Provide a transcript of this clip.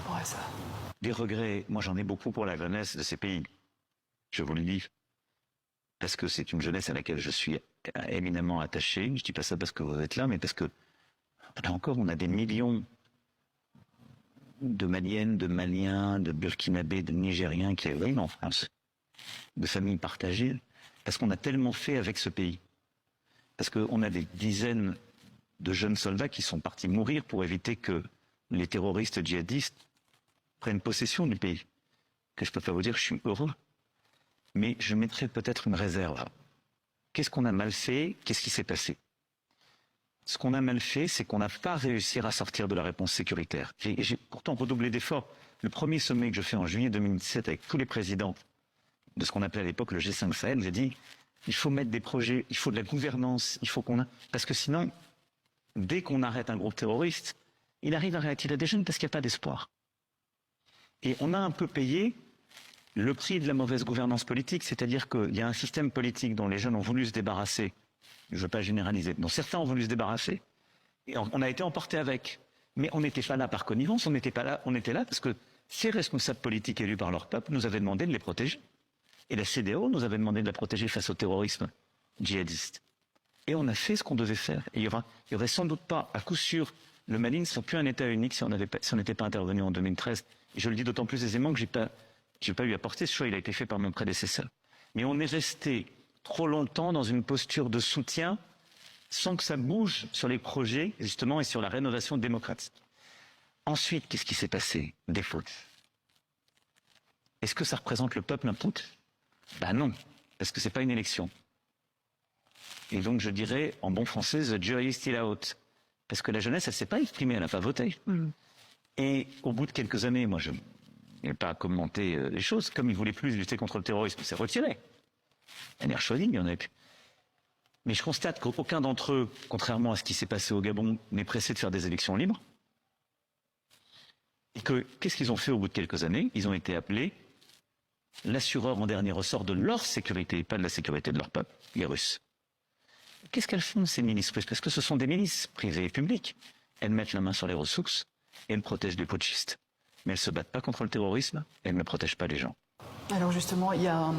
rapport à ça? Des regrets, moi j'en ai beaucoup pour la jeunesse de ces pays. Je vous le dis. Parce que c'est une jeunesse à laquelle je suis éminemment attaché. Je dis pas ça parce que vous êtes là, mais parce que, là encore, on a des millions de Maliennes, de Maliens, de Burkinabés, de Nigériens qui arrivent en France, de familles partagées, parce qu'on a tellement fait avec ce pays. Parce qu'on a des dizaines de jeunes soldats qui sont partis mourir pour éviter que les terroristes djihadistes prennent possession du pays. Que je peux pas vous dire, je suis heureux. Mais je mettrai peut-être une réserve. Qu'est-ce qu'on a mal fait? Qu'est-ce qui s'est passé? Ce qu'on a mal fait, c'est qu'on n'a pas réussi à sortir de la réponse sécuritaire. J'ai pourtant redoublé d'efforts. Le premier sommet que je fais en juillet 2017 avec tous les présidents de ce qu'on appelait à l'époque le G5 Sahel, j'ai dit, il faut mettre des projets, il faut de la gouvernance, il faut qu'on a... Parce que sinon, dès qu'on arrête un groupe terroriste, il arrive à réattirer des jeunes parce qu'il n'y a pas d'espoir. Et on a un peu payé le prix de la mauvaise gouvernance politique, c'est-à-dire qu'il y a un système politique dont les jeunes ont voulu se débarrasser, je ne veux pas généraliser, dont certains ont voulu se débarrasser, et on a été emportés avec. Mais on n'était pas là par connivence, on était là parce que ces responsables politiques élus par leur peuple nous avaient demandé de les protéger. Et la CEDEAO nous avait demandé de la protéger face au terrorisme djihadiste. Et on a fait ce qu'on devait faire. Et il y aurait sans doute pas, à coup sûr, le Mali ne serait plus un État unique si on n'était pas intervenu en 2013. Et je le dis d'autant plus aisément que j'ai pas eu à porter ce choix, il a été fait par mon prédécesseur. Mais on est resté trop longtemps dans une posture de soutien sans que ça bouge sur les projets, justement, et sur la rénovation démocratique. Ensuite, qu'est-ce qui s'est passé? Des fautes. Est-ce que ça représente le peuple un putsch? Ben non, parce que c'est pas une élection. Et donc je dirais, en bon français, the jury is still out. Parce que la jeunesse, elle s'est pas exprimée, elle n'a pas voté. Et au bout de quelques années, moi je n'ai pas commenté les choses, comme ils voulaient plus lutter contre le terrorisme, c'est retiré. Elle est choisie, il y en a plus. Mais je constate qu'aucun d'entre eux, contrairement à ce qui s'est passé au Gabon, n'est pressé de faire des élections libres. Et qu'est-ce qu'ils ont fait au bout de quelques années? Ils ont été appelés l'assureur en dernier ressort de leur sécurité, pas de la sécurité de leur peuple, les Russes. Qu'est-ce qu'elles font, ces milices russes? Parce que ce sont des milices privées et publiques. Elles mettent la main sur les ressources et elles protègent les putschistes. Mais elles ne se battent pas contre le terrorisme, elles ne protègent pas les gens. Alors justement, il y a